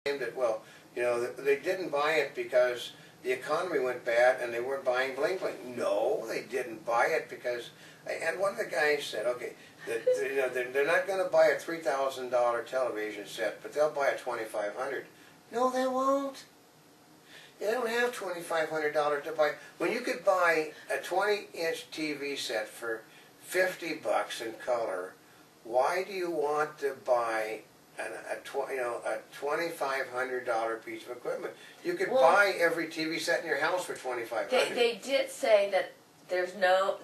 claimed that, well, they didn't buy it because the economy went bad and they weren't buying bling bling. No, they didn't buy it because, and one of the guys said, okay, that they're not going to buy a $3,000 television set, but they'll buy a $2,500. No, they won't. They don't have $2,500 to buy. When you could buy a 20-inch TV set for $50 in color, why do you want to buy a $2,500 piece of equipment? You could buy every TV set in your house for $2,500. They did say that there's or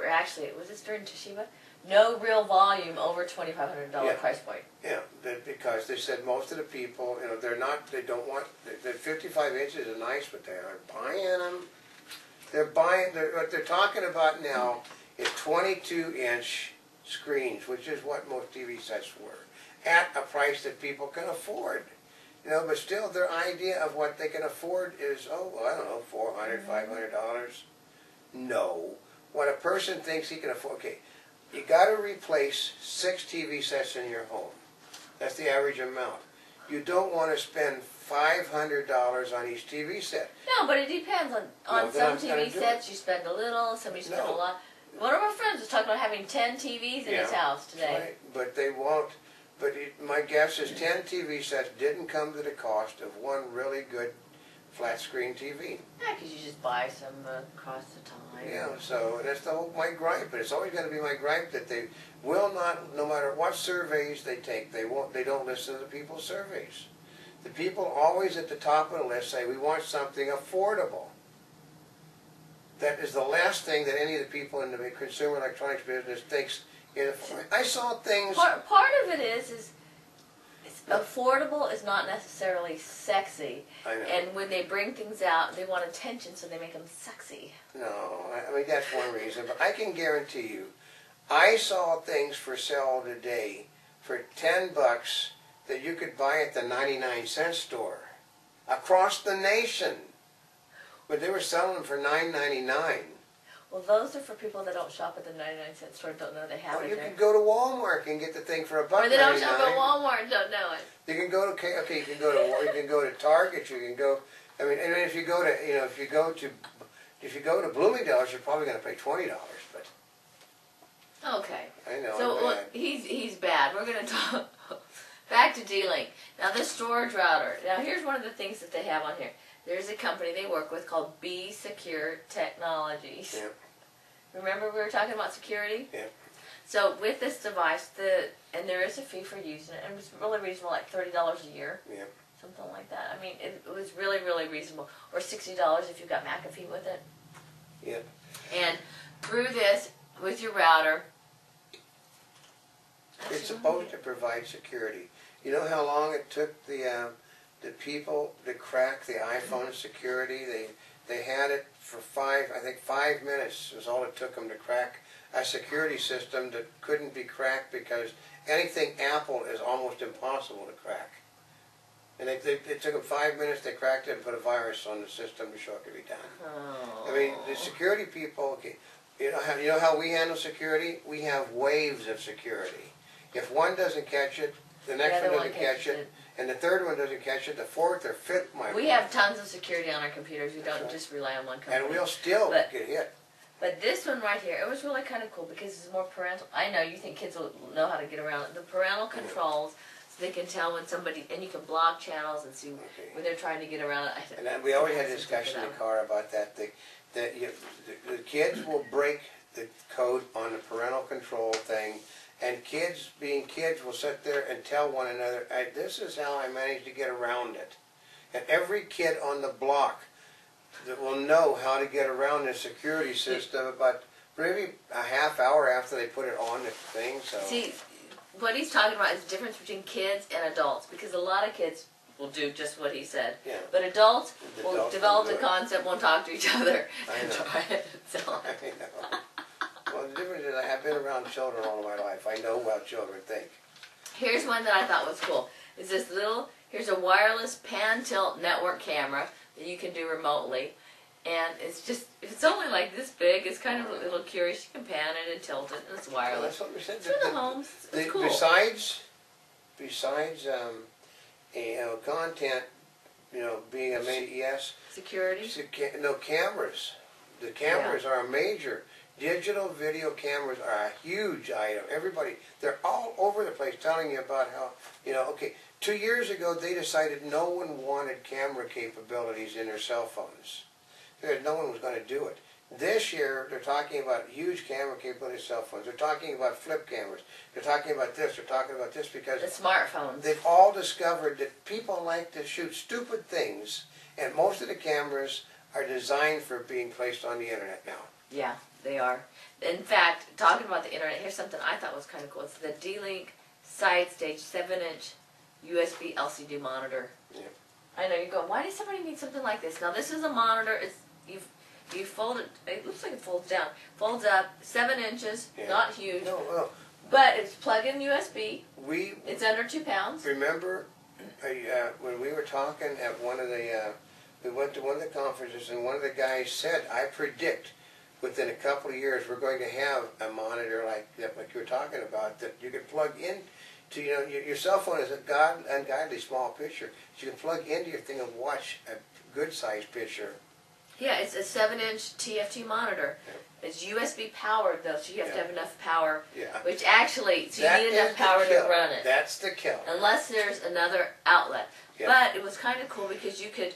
actually, was this during Toshiba? No real volume over $2,500 price point. Yeah, because they said most of the people, they don't want, the 55 inches are nice, but they aren't buying them. What they're talking about now is 22-inch screens, which is what most TV sets were, at a price that people can afford. But still their idea of what they can afford is, I don't know, $400, $500. No. What a person thinks he can afford, okay, you got to replace 6 TV sets in your home. That's the average amount. You don't want to spend $500 on each TV set. No, but it depends on some TV sets. You spend a little, some you spend a lot. One of our friends was talking about having 10 TVs in his house today. Right, but they won't. But my guess is 10 TV sets didn't come to the cost of one really good flat screen TV. Yeah, because you just buy some across the time. Yeah, so that's my gripe. But it's always going to be my gripe that they will not, no matter what surveys they take, they don't listen to the people's surveys. The people always at the top of the list say, we want something affordable. That is the last thing that any of the people in the consumer electronics business thinks. I saw things. Part of it is affordable is not necessarily sexy. I know. And when they bring things out, they want attention, so they make them sexy. No, I mean that's one reason. But I can guarantee you, I saw things for sale today for $10 that you could buy at the 99-cent store across the nation. But they were selling them for $9.99. Well, those are for people that don't shop at the 99-cent store and don't know they have it you there. can go to Walmart and get the thing for $1.99. Or they don't shop at Walmart and don't know it. You can go to you can go to Target. You can go. I mean, and if you go to if you go to Bloomingdale's, you're probably going to pay $20. But okay. I know. So well, he's bad. We're going to talk back to D-Link. Now this storage router. Now here's one of the things that they have on here. There's a company they work with called Be Secure Technologies. Yeah. Remember we were talking about security? Yeah. So with this device, and there is a fee for using it, and it's really reasonable, like $30 a year. Yeah. Something like that. I mean, it was really, really reasonable. Or $60 if you've got McAfee with it. Yeah. And through this, with your router, it's supposed to provide security. You know how long it took the people to crack the iPhone security? They had it for 5 minutes was all it took them to crack a security system that couldn't be cracked because anything Apple is almost impossible to crack. And it took them 5 minutes, they cracked it and put a virus on the system to show it could be done. Oh. I mean, the security people, okay, you know how we handle security? We have waves of security. If one doesn't catch it, the next one doesn't catch it, and the third one doesn't catch it, the fourth or fifth might. We have tons of security on our computers. We don't just rely on one company. And we'll still get hit. But this one right here, it was really kind of cool because it's more parental. I know you think kids will know how to get around it. The parental controls, so they can tell when somebody, and you can block channels and see when they're trying to get around it. And then we always had a discussion in the car about that. The kids will break the code on the parental control thing. And kids, being kids, will sit there and tell one another, this is how I managed to get around it. And every kid on the block that will know how to get around the security system about maybe a half hour after they put it on the thing. So see, what he's talking about is the difference between kids and adults, because a lot of kids will do just what he said. Yeah. But adults will develop the concept, won't talk to each other, I and know. try it. So. I know. Well, the difference is I have been around children all my life. I know how children think. Here's one that I thought was cool. Is this here's a wireless pan-tilt network camera that you can do remotely. And it's only like this big. It's kind of a little curious. You can pan it and tilt it, and it's wireless. Well, that's what we said. It's for the homes. It's cool. Besides content, being a main, yes. Security? No, cameras. The cameras are a major. Digital video cameras are a huge item. Everybody, they're all over the place telling you about how, okay, 2 years ago they decided no one wanted camera capabilities in their cell phones. No one was going to do it. This year they're talking about huge camera capabilities in cell phones. They're talking about flip cameras. They're talking about this. They're talking about this because The smartphones. they've all discovered that people like to shoot stupid things, and most of the cameras are designed for being placed on the internet now. Yeah, they are. In fact, talking about the internet, here's something I thought was kind of cool. It's the D-Link side stage 7-inch USB LCD monitor. Yeah. I know, you're going, why does somebody need something like this? Now, this is a monitor. It's you fold it. It looks like it folds down. Folds up 7 inches. Yeah. Not huge. No, But it's plug-in USB. we It's under 2 pounds. remember when we were talking at one of the, we went to one of the conferences, and one of the guys said, I predict within a couple of years we're going to have a monitor like you were talking about that you can plug in to, your cell phone is a ungodly small picture. So you can plug into your thing and watch a good sized picture. Yeah, it's a 7-inch TFT monitor. Yeah. It's USB powered though, so you have to have enough power. Yeah. Which actually, so That you need is enough power the to killer. run it. That's the killer. Unless there's another outlet. Yeah. But it was kind of cool because you could,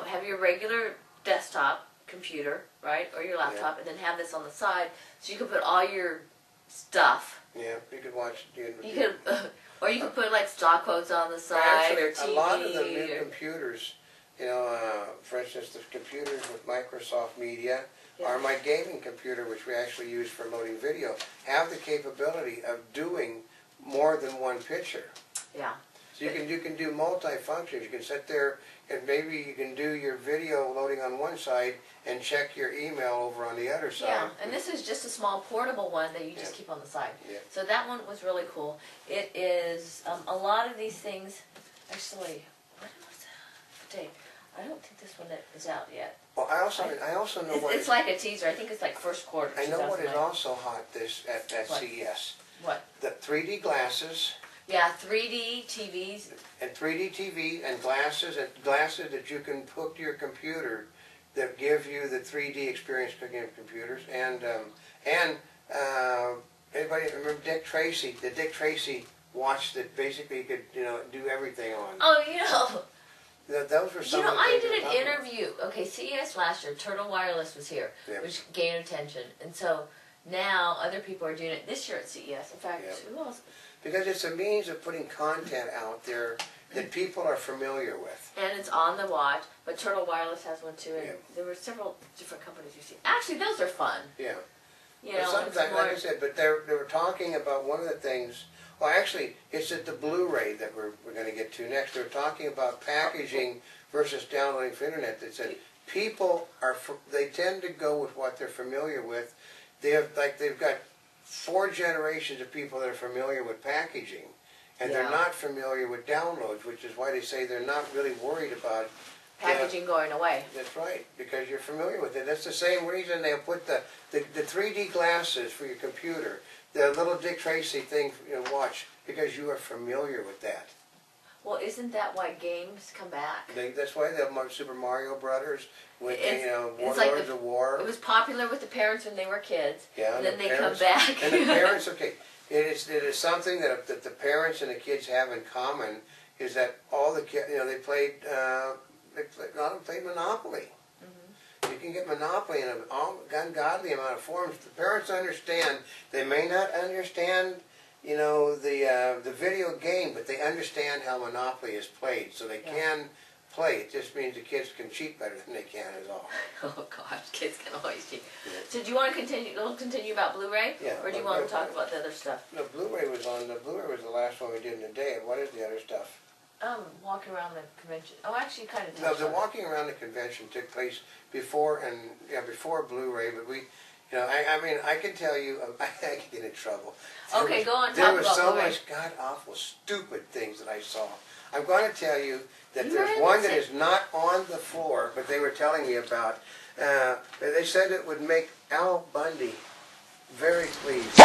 have your regular desktop computer, right, or your laptop, and then have this on the side, so you could put all your stuff. Yeah, you could watch. You could, or you could put like stock quotes on the side, Actually, or TV. a lot of the new computers, for instance, the computers with Microsoft Media, or my gaming computer, which we actually use for loading video, have the capability of doing more than one picture. Yeah. So you can do multi-functions. You can sit there and maybe you can do your video loading on one side and check your email over on the other side. Yeah, and this is just a small portable one that you just keep on the side. Yeah. So that one was really cool. It is, a lot of these things, actually, what was the date? I don't think this one is out yet. Well, I also know what It's like a teaser. I think it's like first quarter. I know what is 2009. also hot at What? CES. What? The 3D glasses. Yeah, 3D TVs. And 3D TV and glasses that you can hook to your computer that give you the 3D experience cooking of computers. And anybody remember Dick Tracy? The Dick Tracy watch that basically could do everything on. Oh, Those were some of the I things did that an were popular. interview. Okay, CES last year, Turtle Wireless was here, Yeah. which gained attention. And so now other people are doing it this year at CES. In fact, Yeah. who else? Because it's a means of putting content out there that people are familiar with. And it's on the watch, but Turtle Wireless has one too, and Yeah. there were several different companies you see. Actually, those are fun. Yeah. You But know, sometimes, it's more, like I said, but they were talking about one of the things. Well, actually, it's at the Blu-ray that we're going to get to next. They're talking about packaging versus downloading for internet. That said, people they tend to go with what they're familiar with. They've got 4 generations of people that are familiar with packaging, and they're Yeah. not familiar with downloads, which is why they say they're not really worried about packaging going away. That's right, because you're familiar with it. That's the same reason they'll put the 3D glasses for your computer, the little Dick Tracy thing, watch, because you are familiar with that. Well, isn't that why games come back? That's why the Super Mario Brothers, with It's Warlords like of War. It was popular with the parents when they were kids, Yeah, and then the they come parents- back. And the parents, okay, it is something that the parents and the kids have in common, is that all the kids, they played, a lot of them played Monopoly. You can get Monopoly in an ungodly amount of forms. The parents understand. They may not understand, the video game, but they understand how Monopoly is played, so they can play. It just means the kids can cheat better than they can, is all. Oh gosh, kids can always cheat. Yeah. So do you want to continue? We'll continue about Blu-ray, Yeah, or do you but- want to talk about the other stuff? The Blu-ray was the last one we did in the day. And what is the other stuff? Walking around the convention. Oh, actually, kind of. No, the walking around the convention took place before Blu-ray, but we, I can tell you, I can get in trouble. Okay, go on, There talk was about so Blu-ray. much god-awful, stupid things that I saw. I'm going to tell you that You there's were in one the that is not on the floor, but they were telling me about. They said it would make Al Bundy very pleased.